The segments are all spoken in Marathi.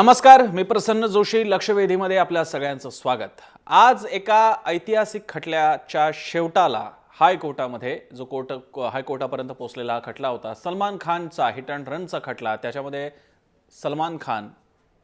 नमस्कार, मी प्रसन्न जोशी. लक्षवेधीमध्ये आपल्या सगळ्यांचं स्वागत. आज एका ऐतिहासिक खटल्याच्या शेवटाला हायकोर्टामध्ये हायकोर्टापर्यंत पोहोचलेला खटला होता. सलमान खानचा हिट अँड रनचा खटला. त्याच्यामध्ये सलमान खान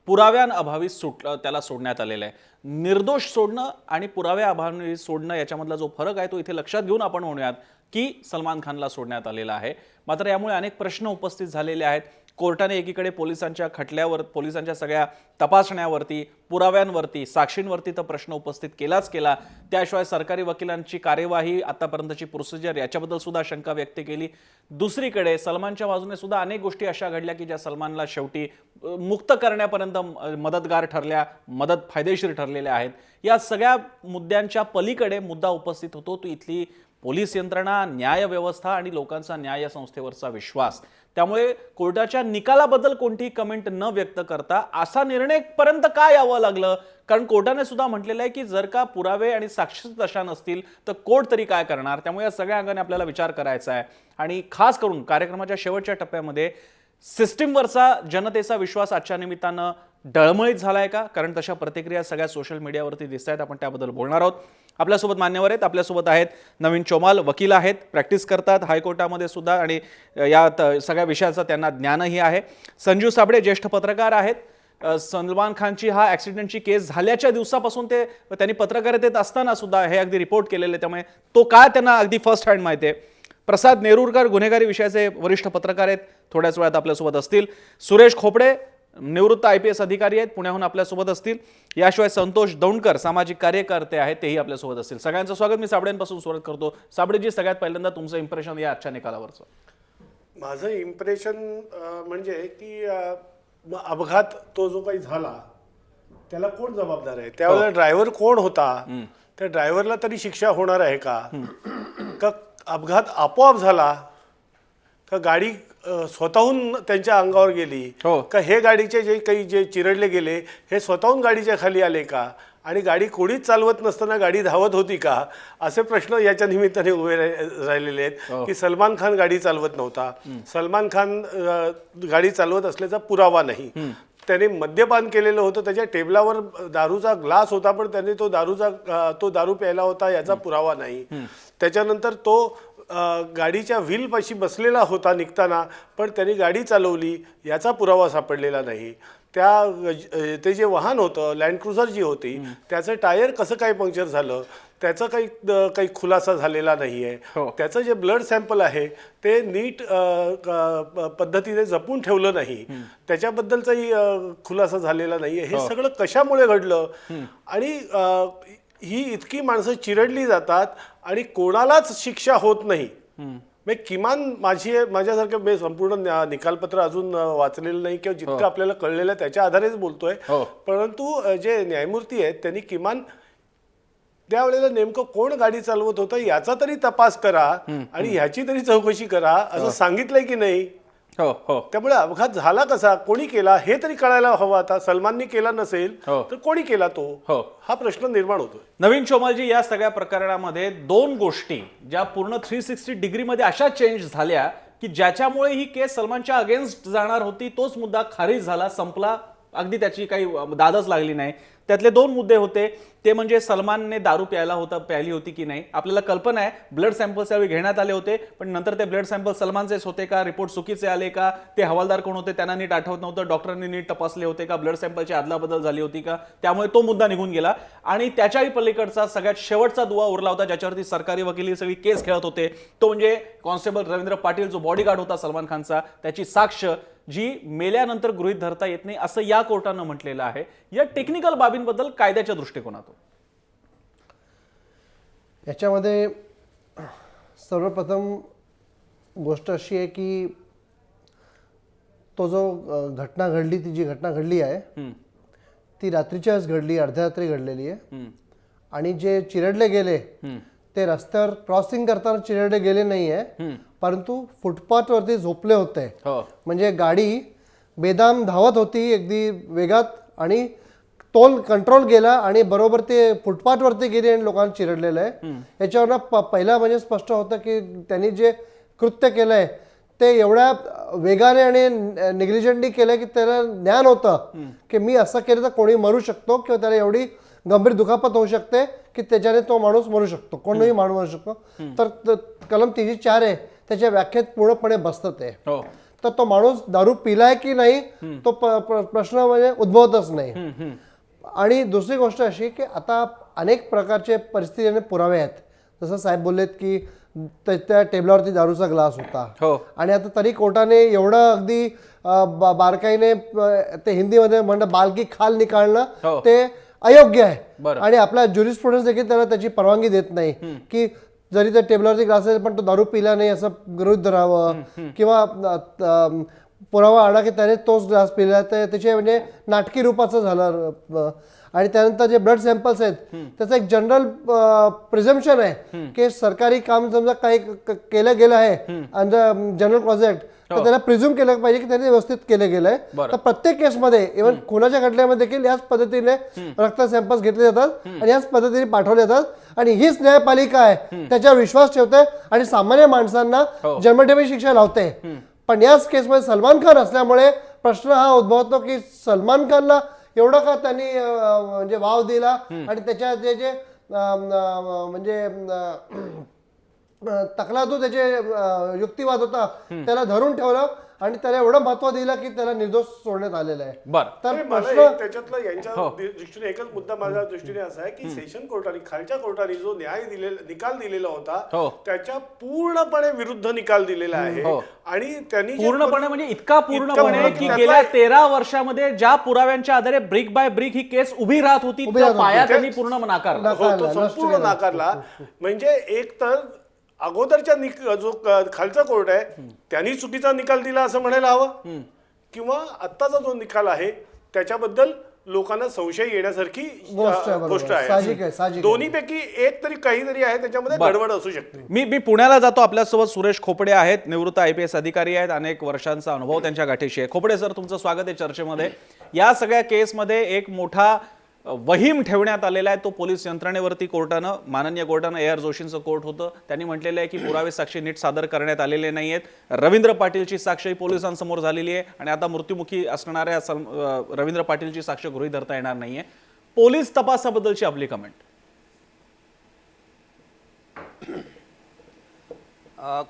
पुराव्यांअभावी त्याला सोडण्यात आलेलं आहे. निर्दोष सोडणं आणि पुराव्याअभावी सोडणं याच्यामधला जो फरक आहे तो इथे लक्षात घेऊन आपण म्हणूयात की सलमान खानला सोडण्यात आलेला आहे. मात्र यामुळे अनेक प्रश्न उपस्थित झालेले आहेत. कोर्टाने एकीकडे पोलिसांच्या सगळ्या तपासण्यावरती, पुराव्यांवरती, साक्षींवरती तर प्रश्न उपस्थित केला. त्याशिवाय सरकारी वकिलांची कार्यवाही, आतापर्यंतची प्रोसिजर याच्याबद्दल सुद्धा शंका व्यक्त केली. दुसरीकडे सलमानच्या बाजूने सुद्धा अनेक गोष्टी अशा घडल्या की ज्या सलमानला शेवटी मुक्त करण्यापर्यंत मदतगार ठरल्या, मदत फायदेशीर ठरलेल्या आहेत. या सगळ्या मुद्द्यांच्या पलीकडे मुद्दा उपस्थित होतो तो इथली पोलीस यंत्रणा, न्याय व्यवस्था आणि लोकांचा न्याय संस्थेवरचा विश्वास. त्यामुळे कोर्टाच्या निकालाबद्दल कोणतीही कमेंट न व्यक्त करता असा निर्णय पर्यंत का यावं लागलं, कारण कोर्टाने सुद्धा म्हटलेलं आहे की जर का पुरावे आणि साक्षी तशा नसतील तर कोर्ट तरी काय करणार. त्यामुळे या सगळ्या अंगाने आपल्याला विचार करायचा आहे. आणि खास करून कार्यक्रमाच्या शेवटच्या टप्प्यामध्ये सिस्टीमवरचा जनतेचा विश्वास आजच्या निमित्तानं डळमळीत झालाय का, कारण तशा प्रतिक्रिया सगळ्या सोशल मीडियावरती दिसत आहेत. आपण त्याबद्दल बोलणार आहोत. आपल्यासोबत मान्यवर आहेत. आपल्यासोबत आहेत नवीन चोमाल, वकील आहेत, प्रॅक्टिस करतात हायकोर्टामध्ये सुद्धा आणि या सगळ्या विषयाचं त्यांना ज्ञानही आहे. संजू साबळे ज्येष्ठ पत्रकार आहेत. सलमान खानची हा ॲक्सिडेंटची केस झाल्याच्या दिवसापासून त्यांनी पत्रकारितेत असताना सुद्धा हे अगदी रिपोर्ट केलेले, त्यामुळे तो काय त्यांना अगदी फर्स्ट हँड माहिती आहे. प्रसाद नेरुरकर गुन्हेगारी विषयाचे वरिष्ठ पत्रकार आहेत, थोड्याच वेळात आपल्यासोबत असतील. सुरेश खोपडे निवृत्त IPS अधिकारी आहेत, पुण्याहून आपल्यासोबत असतील. याशिवाय संतोष दौंडकर सामाजिक कार्यकर्ते आहेत, तेही आपल्यासोबत असतील. सगळ्यांचं स्वागत. मी साबळेंपासून सुरुवात करतो. साबळेजी, सगळ्यात पहिल्यांदा तुमचं इम्प्रेशन या आजच्या निकालावरचं. माझं इम्प्रेशन म्हणजे की अपघात तो जो काही झाला त्याला कोण जबाबदार आहे, त्यावेळेला ड्रायव्हर कोण होता, त्या ड्रायव्हरला तरी शिक्षा होणार आहे का अपघात आपोआप झाला का गाडी स्वतःहून त्यांच्या अंगावर गेली का, हे गाडीचे जे चिरडले गेले हे स्वतःहून गाडीच्या खाली आले का, आणि गाडी कोणीच चालवत नसताना गाडी धावत होती का, असे प्रश्न याच्या निमित्ताने उभे राहिलेले आहेत. की सलमान खान गाडी चालवत नव्हता, सलमान खान गाडी चालवत असल्याचा पुरावा नाही, त्याने मद्यपान केलेलं होतं, त्याच्या टेबलावर दारूचा ग्लास होता पण त्याने तो दारू प्यायला होता याचा पुरावा नाही. त्याच्यानंतर तो गाडीच्या व्हीलपाशी बसलेला होता निघताना, पण त्यांनी गाडी चालवली याचा पुरावा सापडलेला नाही. ते जे वाहन होतं, लँड क्रुझर जी होती, त्याचं टायर कसं काय पंक्चर झालं त्याचा काही खुलासा झालेला नाही आहे. त्याचं जे ब्लड सॅम्पल आहे ते नीट पद्धतीने जपून ठेवलं नाही, त्याच्याबद्दलचाही खुलासा झालेला नाही आहे. हे सगळं कशामुळे घडलं, आणि ही इतकी माणसं चिरडली जातात आणि कोणालाच शिक्षा होत नाही. किमान माझ्यासारखं मी संपूर्ण निकालपत्र अजून वाचलेलं नाही किंवा जितकं आपल्याला कळलेलं त्याच्या आधारेच बोलतोय. परंतु जे न्यायमूर्ती आहेत त्यांनी किमान त्यावेळेला नेमकं कोण गाडी चालवत होतं याचा तरी तपास करा आणि ह्याची तरी चौकशी करा असं सांगितलंय की नाही. त्यामुळे अपघात झाला कसा, कोणी केला हे तरी कळायला हवं. आता सलमाननी केला नसेल तर कोणी केला तो, हा प्रश्न निर्माण होतोय. नवीन चोमालजी, या सगळ्या प्रकरणामध्ये दोन गोष्टी ज्या पूर्ण 360 डिग्रीमध्ये अशा चेंज झाल्या की ज्याच्यामुळे ही केस सलमानच्या अगेन्स्ट जाणार होती तोच मुद्दा खारिज झाला, संपला, अगदी त्याची काही दादच लागली नाही. त्यातले दोन मुद्दे होते ते म्हणजे सलमानने दारू प्यायली होती की नाही. आपल्याला कल्पना आहे ब्लड सॅम्पल्स यावेळी घेण्यात आले होते, पण नंतर ते ब्लड सॅम्पल सलमानचेच होते का, रिपोर्ट चुकीचे आले का, ते हवालदार कोण होते त्यांना नीट आठवत नव्हतं, डॉक्टरांनी नीट तपासले होते का, ब्लड सॅम्पलची अदलाबदल झाली होती का, त्यामुळे तो मुद्दा निघून गेला. आणि त्याच्याही पलीकडचा सगळ्यात शेवटचा दुवा उरला होता ज्याच्यावरती सरकारी वकील सगळी केस खेळत होते, तो म्हणजे कॉन्स्टेबल रवींद्र पाटील जो बॉडीगार्ड होता सलमान खानचा, त्याची साक्ष जी मेल्यानंतर गृहीत धरता येत नाही असं या कोर्टानं म्हटलेलं आहे. या टेक्निकल बाबींबद्दल कायद्याच्या दृष्टिकोनातून याच्यामध्ये सर्वप्रथम गोष्ट अशी आहे की ती जी घटना घडली आहे ती रात्रीच्याच घडली, अर्ध्या रात्री घडलेली आहे. आणि जे चिरडले गेले ते रस्त्यावर क्रॉसिंग करताना चिरडले गेले नाही आहे, परंतु फुटपाथवरती झोपले होते. म्हणजे गाडी बेदाम धावत होती अगदी वेगात आणि तोल कंट्रोल गेला आणि बरोबर ते फुटपाथवरती गेले आणि लोकांना चिरडलेलं आहे. याच्यावरनं पहिला म्हणजे स्पष्ट होतं की त्यांनी जे कृत्य केलंय ते एवढ्या वेगाने आणि निग्लिजंटली केलं की त्याला ज्ञान होतं की मी असं केलं तर कोणी मरू शकतो किंवा त्याला एवढी गंभीर दुखापत होऊ शकते की त्याच्याने तो माणूस मरू शकतो, कोणीही माणूस मरू शकतो. तर कलम 304 आहे त्याच्या व्याख्येत पूर्णपणे बसतं ते. तर तो माणूस दारू पिलाय की नाही तो प्रश्न म्हणजे उद्भवतच नाही. आणि दुसरी गोष्ट अशी की आता अनेक प्रकारचे परिस्थिती आणि पुरावे आहेत. जसं साहेब बोललेत की त्या टेबलावरती दारूचा ग्लास होता आणि आता तरी कोर्टाने एवढं अगदी बारकाईने ते हिंदीमध्ये म्हणणं बाल की खाल निकालणं ते अयोग्य आहे. आणि आपला ज्युरिस्प्रुडन्स देखील त्याला त्याची परवानगी देत नाही की जरी त्या टेबलावरती ग्लास आहे पण तो दारू पिला नाही असं गृहीत धरावं किंवा पुरावा आणा की त्याने तोच ग्लास पिला तर त्याचे म्हणजे नाटकी रूपाचं झालं. आणि त्यानंतर जे ब्लड सॅम्पल्स आहेत त्याचं एक जनरल प्रिझम्पशन आहे की सरकारी काम समजा काही केलं गेलं आहे अंडर जनरल प्रोजेक्ट तर त्याला प्रिझ्युम केलं पाहिजे की त्याने व्यवस्थित केलं गेलंय. तर प्रत्येक केसमध्ये इव्हन खुनाच्या खटल्यामध्ये देखील याच पद्धतीने रक्त सॅम्पल्स घेतले जातात आणि याच पद्धतीने पाठवले जातात आणि हीच न्यायपालिका आहे त्याच्यावर विश्वास ठेवते आणि सामान्य माणसांना जन्मठेपी शिक्षा लावते. पण याच केसमध्ये सलमान खान असल्यामुळे प्रश्न हा उद्भवतो की सलमान खानला एवढं का त्यांनी म्हणजे वाव दिला आणि त्याच्या जे जे म्हणजे तकलादू त्याचे युक्तिवाद होता त्याला धरून ठेवलं आणि त्याला एवढं महत्व दिलं की त्याला निर्दोष सोडण्यात आलेलं आहे. तर प्रश्न त्याच्यातला यांच्या दृष्टीने एकच मुद्दा माझ्या दृष्टीने असा आहे की सेशन कोर्टाने खालच्या कोर्टाने जो निकाल दिलेला होता त्याच्या पूर्णपणे विरुद्ध निकाल दिलेला आहे. आणि त्यांनी पूर्णपणे म्हणजे इतका पूर्णपणे की गेल्या 13 वर्षामध्ये ज्या पुराव्यांच्या आधारे ब्रिक बाय ब्रिक ही केस उभी राहत होती त्या पाया त्यांनी पूर्ण नाकारला, संपूर्ण नाकारला. म्हणजे एक तर अगोदरच्या जो खालचा कोर्ट आहे त्यांनी चुकीचा निकाल दिला असं म्हणायला हवं किंवा आत्ताचा जो निकाल आहे त्याच्याबद्दल लोकांना संशय येण्यासारखी गोष्ट आहे. दोन्हीपैकी एक तरी काहीतरी आहे त्याच्यामध्ये गडबड असू शकते. मी पुण्याला जातो. आपल्यासोबत सुरेश खोपडे आहेत, निवृत्त IPS अधिकारी आहेत, अनेक वर्षांचा अनुभव त्यांच्या गाठीशी आहे. खोपडे सर, तुमचं स्वागत आहे चर्चेमध्ये. या सगळ्या केसमध्ये एक मोठा वहीम ठेवण्यात आलेला आहे तो पोलीस यंत्रणेवरती कोर्टानं, माननीय कोर्टानं, AR जोशींचं कोर्ट होतं. त्यांनी म्हटलेलं आहे की पुरावे साक्षी नीट सादर करण्यात आलेले नाही आहेत. रवींद्र पाटीलची साक्षी पोलिसांसमोर झालेली आहे आणि आता मृत्युमुखी असणाऱ्या रवींद्र पाटीलची साक्ष गृहीत धरता येणार नाहीये. पोलीस तपासाबद्दलची आपली कमेंट.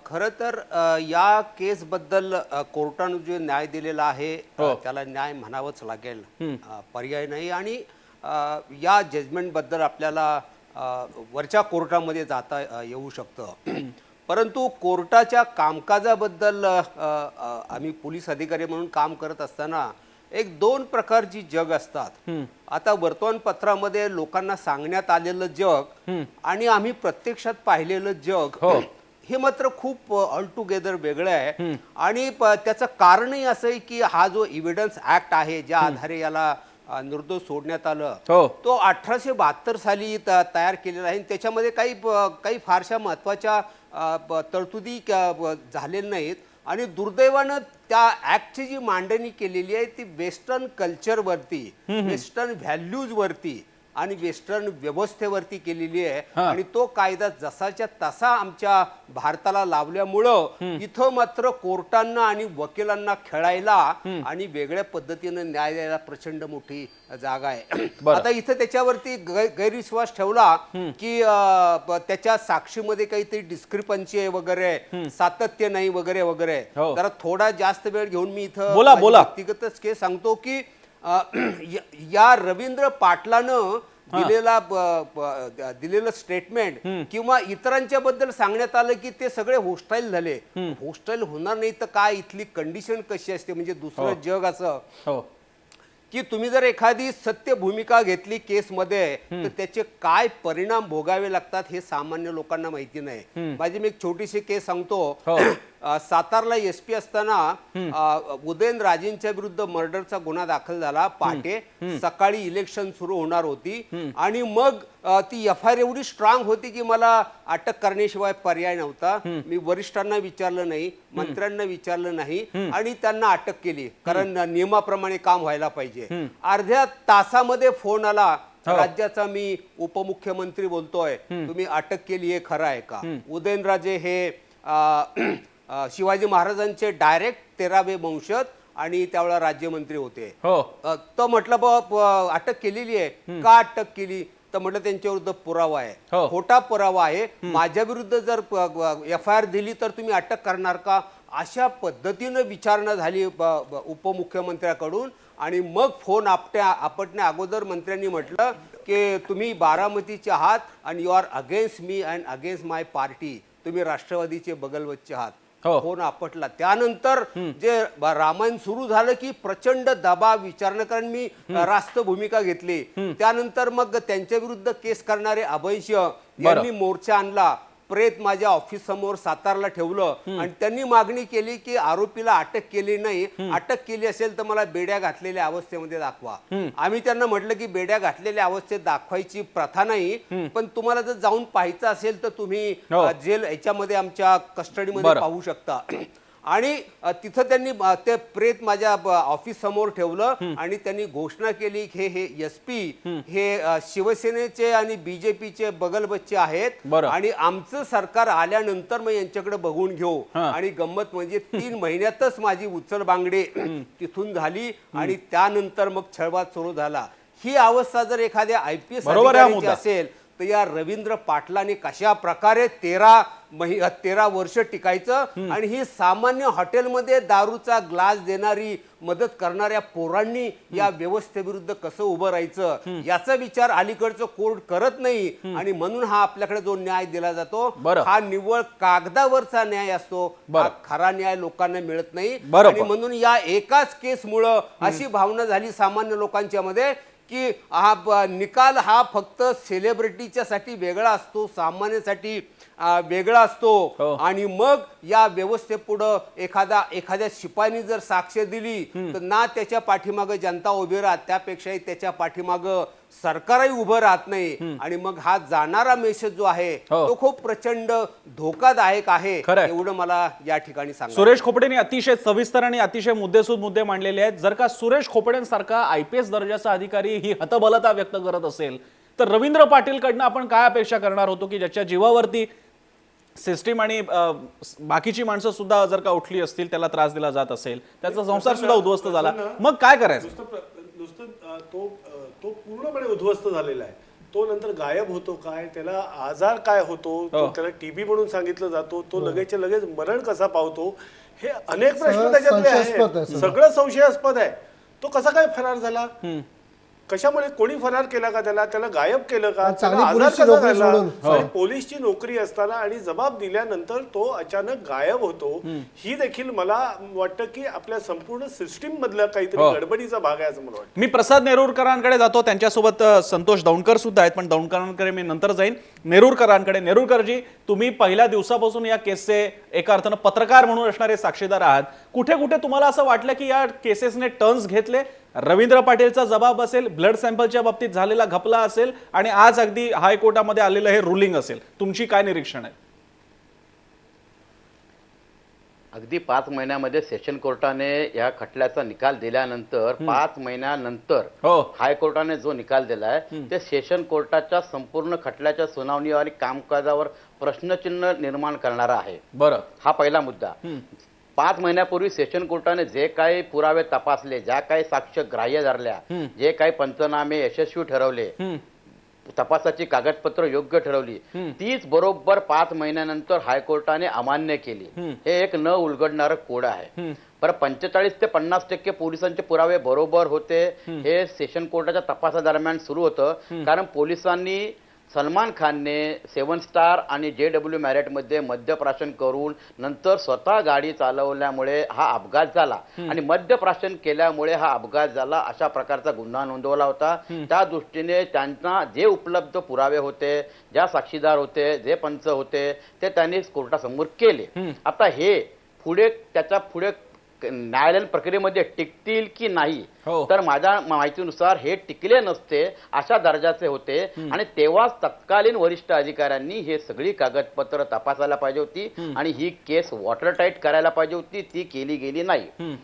खरं तर या केसबद्दल कोर्टानं जे न्याय दिलेला आहे त्याला न्याय म्हणावंच लागेल, पर्याय नाही. आणि या जजमेंटबद्दल आपल्याला वरच्या कोर्टामध्ये जाता येऊ शकतं. परंतु कोर्टाच्या कामकाजाबद्दल आम्ही पोलीस अधिकारी म्हणून काम करत असताना एक दोन प्रकारची जग असतात. आता वर्तमानपत्रामध्ये लोकांना सांगण्यात आलेलं जग आणि आम्ही प्रत्यक्षात पाहिलेलं जग हे मात्र खूप ऑल टुगेदर वेगळं आहे. आणि त्याचं कारणही असं आहे की हा जो एव्हिडन्स ऍक्ट आहे ज्या आधारे याला निर्दोष सोडण्यात आलं तो 1872 साली तयार केलेला आहे. त्याच्यामध्ये काही फारशा महत्वाच्या तरतुदी झालेल्या नाहीत. आणि दुर्दैवानं त्या ऍक्टची जी मांडणी केलेली आहे ती वेस्टर्न कल्चरवरती, वेस्टर्न व्हॅल्यूजवरती आणि वेस्टर्न व्यवस्थेवरती केलेली आहे. आणि तो कायदा जसाच्या तसा आमच्या भारताला लावल्यामुळं इथं मात्र कोर्टांना आणि वकिलांना खेळायला आणि वेगळ्या पद्धतीनं न्याय द्यायला प्रचंड मोठी जागा आहे. आता इथं त्याच्यावरती गैरविश्वास ठेवला की त्याच्या साक्षीमध्ये काहीतरी डिस्क्रिपन्सी आहे वगैरे, सातत्य नाही वगैरे वगैरे. जरा थोडा जास्त वेळ घेऊन मी इथं व्यक्तिगतच केस सांगतो की या रवींद्र पाटलानं दिलेलं स्टेटमेंट किंवा इतरांच्या बद्दल सांगण्यात आलं की ते सगळे होस्टाईल झाले. होस्टाईल होणार नाही तर काय, इथली कंडिशन कशी असते म्हणजे दुसरं जग असं की तुम्ही जर एखादी सत्य भूमिका घेतली केसमध्ये तर त्याचे काय परिणाम भोगावे लागतात हे सामान्य लोकांना माहिती नाही. माझी मी एक छोटीशी केस सांगतो. सातारला SP असताना उदयनराजेंच्या विरुद्ध मर्डरचा गुन्हा दाखल झाला. पहाटे सकाळी इलेक्शन सुरू होणार होती आणि मग ती FIR एवढी स्ट्रॉंग होती की मला अटक करण्याशिवाय पर्याय नव्हता. मी वरिष्ठांना विचारलं नाही, मंत्र्यांना विचारलं नाही आणि त्यांना अटक केली कारण नियमाप्रमाणे काम व्हायला पाहिजे. अर्ध्या तासामध्ये फोन आला राज्याचा, मी उपमुख्यमंत्री बोलतोय, तुम्ही अटक केली हे खरं आहे का? उदयनराजे हे शिवाजी महाराजांचे डायरेक्ट 13वे वंशज आणि त्यावेळेला राज्यमंत्री होते. हो तर म्हटलं अटक केलेली आहे, का अटक केली? तर म्हटलं त्यांच्या विरुद्ध पुरावा आहे, हो. खोटा पुरावा आहे, माझ्या विरुद्ध जर FIR दिली तर तुम्ही अटक करणार का? अशा पद्धतीनं विचारणा झाली उपमुख्यमंत्र्याकडून. आणि मग फोन आपटण्या अगोदर मंत्र्यांनी म्हटलं की तुम्ही बारामतीचे आहात आणि you are against me and against my party, तुम्ही राष्ट्रवादीचे बगलवच्चे आहात. हो. फोन आपटला. त्यानंतर जे रामायण सुरू झालं की प्रचंड दबाव विचारणा, कारण मी रास्त भूमिका घेतली. त्यानंतर मग त्यांच्या विरुद्ध केस करणारे अभय सिंह यांनी मोर्चा आणला. प्रेत माझ्या ऑफिस समोर सातारला ठेवलं आणि त्यांनी मागणी केली की आरोपीला अटक केली नाही, अटक केली असेल तर मला बेड्या घातलेल्या अवस्थेमध्ये दाखवा. आम्ही त्यांना म्हटलं की बेड्या घातलेल्या अवस्थेत दाखवायची प्रथा नाही, पण तुम्हाला जर जाऊन पाहायचं असेल तर तुम्ही जेल याच्यामध्ये आमच्या कस्टडीमध्ये पाहू शकता. आणि तिथं त्यांनी ते प्रेत माझ्या ऑफिस समोर ठेवलं आणि त्यांनी घोषणा केली की हे SP हे शिवसेनेचे आणि BJPचे बगलबच्चे आहेत आणि आमचं सरकार आल्यानंतर मग यांच्याकडे बघून घेऊ. आणि गंमत म्हणजे 3 महिन्यातच माझी उचल बांगडे तिथून झाली आणि त्यानंतर मग छळवाद सुरू झाला. ही अवस्था जर एखाद्या IPS अधिकाऱ्याची असेल तर या रवींद्र पाटलाने कशा प्रकारे 13 वर्ष टिकायचं आणि ही सामान्य हॉटेलमध्ये दारूचा ग्लास देणारी मदत करणाऱ्या पोरांनी या व्यवस्थेविरुद्ध कसं उभं राहायचं याचा विचार अलीकडचं कोर्ट करत नाही. आणि म्हणून हा आपल्याकडे जो न्याय दिला जातो हा निव्वळ कागदावरचा न्याय असतो, हा खरा न्याय लोकांना मिळत नाही. आणि म्हणून या एकाच केसमुळं अशी भावना झाली सामान्य लोकांच्या मध्ये की हा निकाल हा फक्त सेलिब्रिटीच्या साठी वेगळा असतो, सामान्यासाठी वेगळा असतो. आणि मग या व्यवस्थेपुढं एखाद्या शिपायाने जर साक्ष दिली तर ना त्याच्या पाठीमागं जनता उभी राहत, त्यापेक्षाही त्याच्या पाठीमागं सरकारही उभं राहत नाही. आणि मग हा जाणारा मेसेज जो आहे तो खूप प्रचंड धोकादायक आहे, एवढं मला या ठिकाणी सांगा. सुरेश खोपडेंनी अतिशय सविस्तर आणि अतिशय मुद्देसूद मुद्दे मांडलेले आहेत. जर का सुरेश खोपडेंसारखा IPS दर्जाचा अधिकारी ही हतबलता व्यक्त करत असेल तर रवींद्र पाटीलकडनं आपण काय अपेक्षा करणार होतो की ज्याच्या जीवावरती सिस्टीम आणि बाकीची माणसं सुद्धा जर का उठली असतील, त्याला त्रास दिला जात असेल, त्याचा संसार सुद्धा उद्ध्वस्त झाला, मग काय करायचं? नुसतं तो पूर्णपणे उद्ध्वस्त झालेला आहे. तो नंतर गायब होतो काय, त्याला आजार काय होतो, त्याला TB म्हणून सांगितलं जातो, तो लगेचच्या लगेच मरण कसा पावतो, हे अनेक प्रश्न त्याच्यातले आहेत. सगळं संशयास्पद आहे. तो कसा काय फरार झाला, कशामुळे, कोणी फरार केला का त्याला गायब केलं का, पोलीसची नोकरी असताना आणि जबाब दिल्यानंतर तो अचानक गायब होतो. ही देखील मला वाटतं की आपल्या संपूर्ण सिस्टीम मधला काहीतरी गडबडीचा भाग आहे असं मला वाटतं. मी प्रसाद नेरुरकरांकडे जातो, त्यांच्यासोबत संतोष दौंडकर सुद्धा आहेत, पण दौंडकरांकडे मी नंतर जाईन. नेरुरकरांकडे. नेरुरकरजी, तुम्ही पहिल्या दिवसापासून या केसचे एका अर्थानं पत्रकार म्हणून असणारे साक्षीदार आहात. कुठे कुठे तुम्हाला असं वाटलं की या केसेसने टर्न्स घेतले? रवींद्र पाटीलचा जबाब असेल, ब्लड सॅम्पलच्या बाबतीत झालेला घपला असेल आणि आज अगदी हायकोर्टामध्ये आलेलं हे रुलिंग असेल, तुमची काय निरीक्षण आहे? अगदी 5 महिन्यामध्ये सेशन कोर्टाने या खटल्याचा निकाल दिल्यानंतर 5 महिन्यानंतर हायकोर्टाने जो निकाल दिलाय ते सेशन कोर्टाच्या संपूर्ण खटल्याच्या सुनावणीवर आणि कामकाजावर प्रश्नचिन्ह निर्माण करणारा आहे. बरं, हा पहिला मुद्दा. 5 महिन्यापूर्वी सेशन कोर्टाने जे काही पुरावे तपासले, ज्या काही साक्ष ग्राह्य धरल्या, जे काही पंचनामे यशस्वी ठरवले, तपासाची कागदपत्र योग्य ठरवली, तीच बरोबर 5 महिन्यानंतर हायकोर्टाने अमान्य केली. हे एक न उलगडणारं कोड आहे. पर 45 ते 50% पोलिसांचे पुरावे बरोबर होते हे सेशन कोर्टाच्या तपासादरम्यान सुरू होतं. कारण पोलिसांनी सलमान खानने 7 स्टार आणि JW मॅरियटमध्ये मद्यप्राशन करून नंतर स्वतः गाडी चालवल्यामुळे हा अपघात झाला आणि मद्यप्राशन केल्यामुळे हा अपघात झाला अशा प्रकारचा गुन्हा नोंदवला होता. त्या दृष्टीने त्यांना जे उपलब्ध पुरावे होते, ज्या साक्षीदार होते, जे पंच होते, ते त्यांनी कोर्टासमोर केले. आता हे त्याच्या पुढे न्यायालयीन प्रक्रियेमध्ये टिकतील की नाही, तर माझ्या माहितीनुसार हे टिकले नसते, अशा दर्जाचे होते. आणि तेव्हाच तत्कालीन वरिष्ठ अधिकाऱ्यांनी हे सगळी कागदपत्र तपासायला पाहिजे होती आणि ही केस वॉटर टाईट करायला पाहिजे होती. ती केली गेली नाही.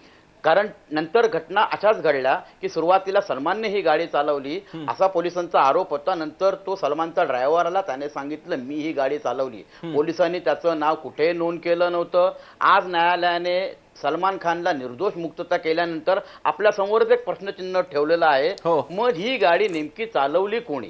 कारण नंतर घटना अशाच घडल्या की सुरुवातीला सलमानने ही गाडी चालवली असा पोलिसांचा आरोप होता. नंतर तो सलमानचा ड्रायव्हर आला, त्याने सांगितलं मी ही गाडी चालवली. पोलिसांनी त्याचं नाव कुठेही नोंद केलं नव्हतं. आज न्यायालयाने सलमान खानला निर्दोष मुक्तता केल्यानंतर आपल्या समोरच एक प्रश्नचिन्ह ठेवलेलं आहे. मग ही गाडी नेमकी चालवली कोणी,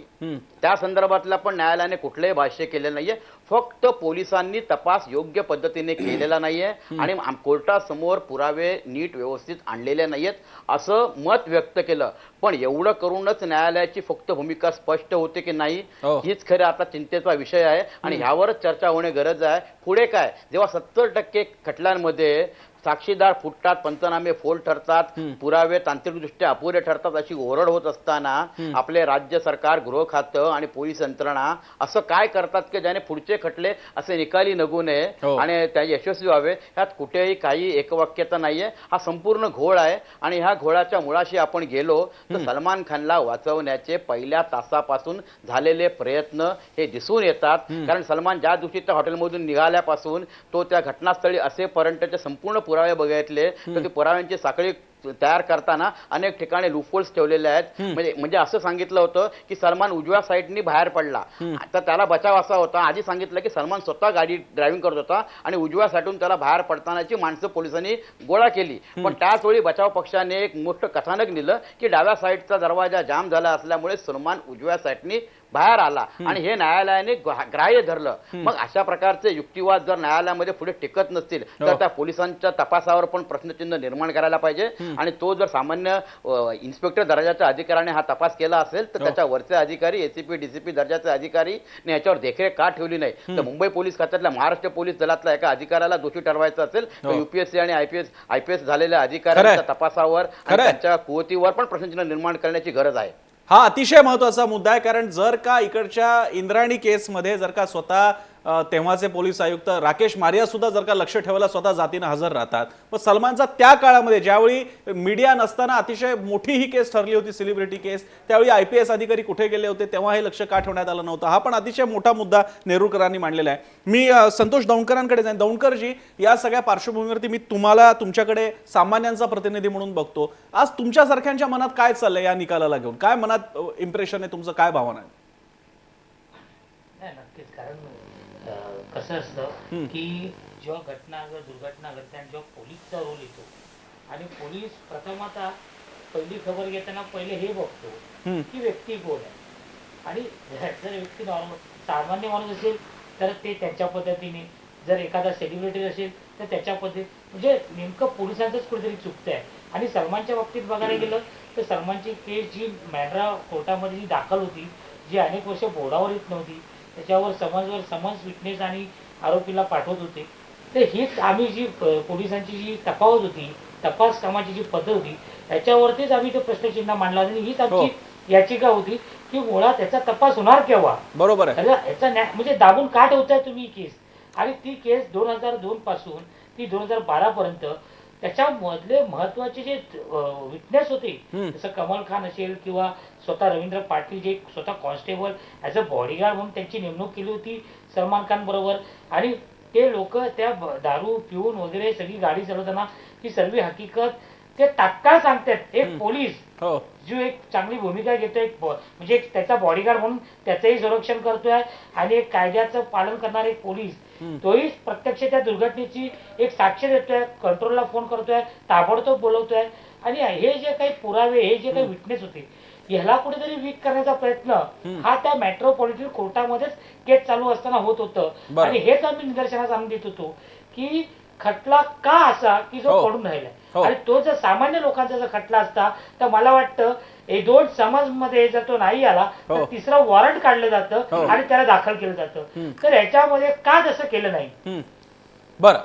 त्या संदर्भातला पण न्यायालयाने कुठलंही भाष्य केलेलं नाहीये. फक्त पोलिसांनी तपास योग्य पद्धतीने केलेला नाहीये आणि कोर्टासमोर पुरावे नीट व्यवस्थित आणलेले नाहीयेत असं मत व्यक्त केलं. पण एवढं करूनच न्यायालयाची फक्त भूमिका स्पष्ट होते की नाही, हीच खरं आता चिंतेचा विषय आहे आणि ह्यावरच चर्चा होणे गरज आहे. पुढे काय, जेव्हा 70% खटल्यांमध्ये साक्षीदार फुटतात, पंचनामे फोल ठरतात, पुरावे तांत्रिकदृष्ट्या अपुरे ठरतात अशी ओरड होत असताना आपले राज्य सरकार, गृह खातं आणि पोलीस यंत्रणा असं काय करतात की ज्याने पुढचे खटले असे निकाली निघू नये आणि त्या यशस्वी व्हावे. ह्यात कुठेही काही एकवाक्यता नाहीये. हा संपूर्ण घोळ आहे आणि ह्या घोळाच्या मुळाशी आपण गेलो तर सलमान खानला वाचवण्याचे पहिल्या तासापासून झालेले प्रयत्न हे दिसून येतात. कारण सलमान ज्या दिवशी त्या हॉटेलमधून निघाल्यापासून तो त्या घटनास्थळी असेपर्यंतचे संपूर्ण पुरावे बघितले तर ते पुराव्यांची साखळी तयार करताना अनेक ठिकाणी लूपहोल्स ठेवलेले आहेत. म्हणजे असं सांगितलं होतं की सलमान उजव्या साईडनी बाहेर पडला तर त्याला बचाव असा होता. आधी सांगितलं की सलमान स्वतः गाडी ड्रायव्हिंग करत होता आणि उजव्या साईडून त्याला बाहेर पडतानाची माणसं पोलिसांनी गोळा केली. पण त्याच वेळी बचाव पक्षाने एक मोठं कथानक दिलं की डाव्या साईडचा दरवाजा जाम झाला असल्यामुळे सलमान उजव्या साईडनी बाहेर आला आणि हे न्यायालयाने ग्राह्य धरलं. मग अशा प्रकारचे युक्तिवाद जर न्यायालयामध्ये पुढे टिकत नसतील तर त्या पोलिसांच्या तपासावर पण प्रश्नचिन्ह निर्माण करायला पाहिजे आणि तो जर सामान्य इन्स्पेक्टर दर्जाच्या अधिकाऱ्याने हा तपास केला असेल तर त्याच्या वरचे अधिकारी, एसीपी, डीसीपी दर्जाचे अधिकारी याच्यावर देखरेख का ठेवली नाही. तर मुंबई पोलीस खात्यातल्या महाराष्ट्र पोलीस दलातल्या एका अधिकाऱ्याला दोषी ठरवायचं असेल तर युपीएससी आणि आयपीएस झालेल्या अधिकाऱ्यांच्या तपासावर आणि त्यांच्या कुवतीवर पण प्रश्नचिन्ह निर्माण करण्याची गरज आहे. हा अतिशय महत्वाचा मुद्दा आहे. कारण जर का इकडच्या इंद्रायणी केसमध्ये जर का स्वतः तेव्हाचे पोलीस आयुक्त राकेश मारिया सुद्धा जर का लक्ष ठेवायला स्वतः जातीनं हजर राहतात, पण सलमानचा त्या काळामध्ये ज्यावेळी मीडिया नसताना अतिशय मोठी ही केस ठरली होती, सेलिब्रिटी केस, त्यावेळी IPS अधिकारी कुठे गेले होते, तेव्हा हे लक्ष का ठेवण्यात आलं नव्हतं. हा पण अतिशय मोठा मुद्दा नेरुरकरांनी मांडलेला आहे. मी संतोष दौंडकरांकडे जाईन. दौंडकरजी, या सगळ्या पार्श्वभूमीवरती मी तुम्हाला तुमच्याकडे सामान्यांचा प्रतिनिधी म्हणून बघतो. आज तुमच्यासारख्यांच्या मनात काय चाललंय या निकालाला घेऊन? काय मनात इम्प्रेशन आहे तुमचं, काय भावना आहे? नक्कीच, कारण कसं असतं की जेव्हा दुर्घटना घडते आणि जेव्हा पोलीसचा रोल येतो आणि पोलीस प्रथम आता पहिली खबर घेताना पहिले हे बघतो की व्यक्ती कोण आहे आणि जर व्यक्ती नॉर्मल सामान्य माणूस असेल तर ते त्यांच्या पद्धतीने, जर एखादा सेलिब्रिटी असेल तर त्याच्या पद्धतीने, म्हणजे नेमकं पोलिसांचंच कुठेतरी चुकतं आहे. आणि सलमानच्या बाबतीत बघायला गेलं तर सलमानची केस जी मॅड्रा कोर्टामध्ये जी दाखल होती, जी अनेक वर्ष बोर्डावर येत नव्हती, त्याच्यावर समन्स विटनेस आणि आरोपीला पाठवत होते. तर हीच आम्ही जी पोलिसांची जी तपास होती, तपास कामाची जी पद्धत होती, याच्यावरतीच आम्ही तो प्रश्नचिन्ह मांडला आणि हीच आमची याचिका होती की मुळात त्याचा तपास होणार केव्हा. बरोबर आहे. याचा म्हणजे दाबून का ठेवताय तुम्ही केस? आणि ती केस 2002 पासून ती 2012 पर्यंत त्याच्यामधले महत्वाचे जे विटनेस होते, जसं कमल खान असेल किंवा स्वतः रवींद्र पाटील, जे स्वतः कॉन्स्टेबल ॲज अ बॉडीगार्ड म्हणून त्यांची नेमणूक केली होती सलमान खान बरोबर, आणि ते लोक त्या दारू पिऊन वगैरे सगळी गाडी चालवताना ती सर्व हकीकत ते तात्काळ सांगतात. एक पोलीस जो एक चांगली भूमिका घेतोय, म्हणजे त्याचा बॉडीगार्ड म्हणून त्याचंही संरक्षण करतोय आणि एक कायद्याचं पालन करणारा एक पोलीस, तोही प्रत्यक्ष त्या दुर्घटनेची एक साक्ष देतोय, कंट्रोलला फोन करतोय, ताबडतोब बोलवतोय. आणि हे जे काही पुरावे, हे जे काही विटनेस होते, ह्याला कुठेतरी वीक करण्याचा प्रयत्न हा त्या मेट्रोपॉलिटन कोर्टामध्येच केस चालू असताना होत होतं. आणि हेच आम्ही निदर्शनास आणून देत होतो की खटला का असा की जो पडून राहिलाय, आणि तो जर सामान्य लोकांचा जर खटला असता तर मला वाटतं हे 2 समाजमध्ये जर तो नाही आला तर तिसरं वॉरंट काढलं जातं आणि त्याला दाखल केलं जातं. तर याच्यामध्ये का तसं केलं नाही? बरं,